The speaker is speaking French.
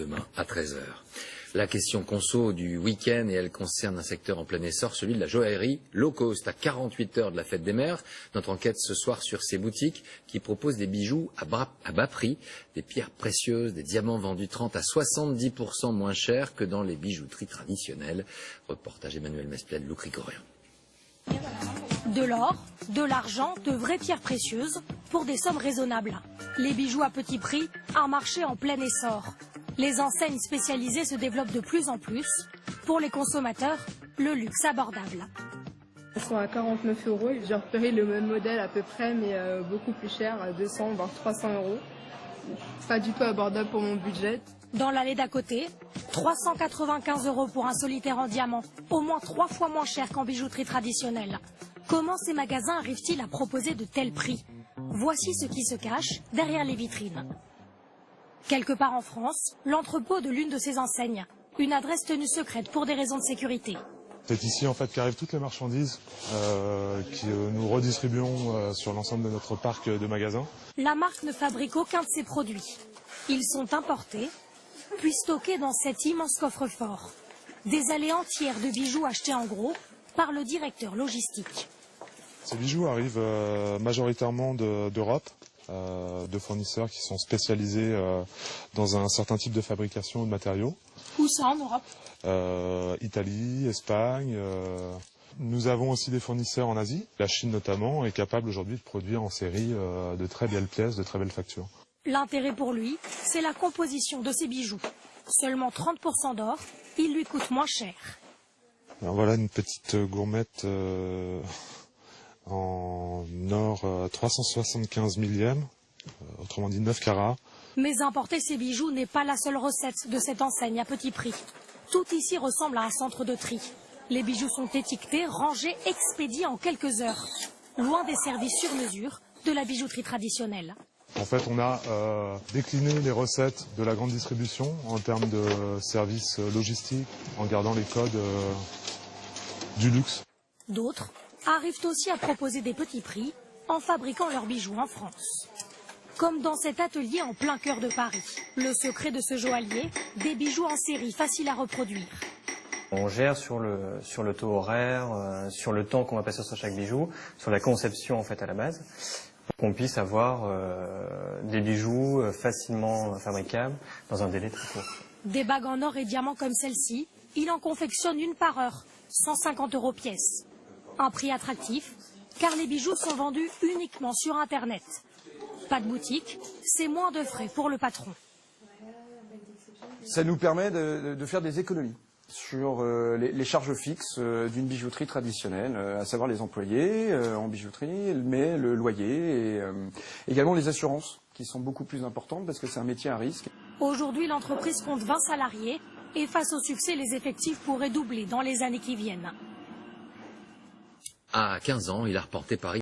demain à 13 h. La question conso du week-end, et elle concerne un secteur en plein essor, celui de la joaillerie low cost, à 48 heures de la fête des mères. Notre enquête ce soir sur ces boutiques qui proposent des bijoux à bas prix, des pierres précieuses, des diamants vendus 30 à 70% moins cher que dans les bijouteries traditionnelles. Reportage Emmanuel Mesplède, Louk Grigorian. De l'or, de l'argent, de vraies pierres précieuses pour des sommes raisonnables. Les bijoux à petit prix, un marché en plein essor. Les enseignes spécialisées se développent de plus en plus. Pour les consommateurs, le luxe abordable. Elles sont à 49 €. J'ai repéré le même modèle à peu près, mais beaucoup plus cher, à 200 voire 300 €. Pas du tout abordable pour mon budget. Dans l'allée d'à côté, 395 € pour un solitaire en diamant, au moins 3 fois moins cher qu'en bijouterie traditionnelle. Comment ces magasins arrivent-ils à proposer de tels prix? Voici ce qui se cache derrière les vitrines. Quelque part en France, l'entrepôt de l'une de ces enseignes. Une adresse tenue secrète pour des raisons de sécurité. C'est ici en fait qu'arrivent toutes les marchandises que nous redistribuons sur l'ensemble de notre parc de magasins. La marque ne fabrique aucun de ses produits. Ils sont importés, puis stockés dans cet immense coffre-fort. Des allées entières de bijoux achetés en gros par le directeur logistique. Ces bijoux arrivent majoritairement d'Europe, de fournisseurs qui sont spécialisés dans un certain type de fabrication de matériaux. Où ça en Europe? Italie, Espagne. Nous avons aussi des fournisseurs en Asie. La Chine notamment est capable aujourd'hui de produire en série de très belles pièces, de très belles factures. L'intérêt pour lui, c'est la composition de ses bijoux. Seulement 30% d'or, il lui coûte moins cher. Alors voilà une petite gourmette en or 375 millième, autrement dit 9 carats. Mais importer ces bijoux n'est pas la seule recette de cette enseigne à petit prix. Tout ici ressemble à un centre de tri. Les bijoux sont étiquetés, rangés, expédiés en quelques heures. Loin des services sur mesure de la bijouterie traditionnelle. En fait, on a décliné les recettes de la grande distribution en termes de services logistiques, en gardant les codes du luxe. D'autres arrivent aussi à proposer des petits prix en fabriquant leurs bijoux en France. Comme dans cet atelier en plein cœur de Paris. Le secret de ce joaillier, des bijoux en série faciles à reproduire. On gère sur le taux horaire, sur le temps qu'on va passer sur chaque bijou, sur la conception en fait à la base, pour qu'on puisse avoir des bijoux facilement fabricables dans un délai très court. Des bagues en or et diamants comme celle-ci, il en confectionne une par heure, 150 € pièce. Un prix attractif, car les bijoux sont vendus uniquement sur Internet. Pas de boutique, c'est moins de frais pour le patron. Ça nous permet de faire des économies sur les charges fixes d'une bijouterie traditionnelle, à savoir les employés en bijouterie, mais le loyer et également les assurances qui sont beaucoup plus importantes parce que c'est un métier à risque. Aujourd'hui, l'entreprise compte 20 salariés et face au succès, les effectifs pourraient doubler dans les années qui viennent. À 15 ans, il a reporté Paris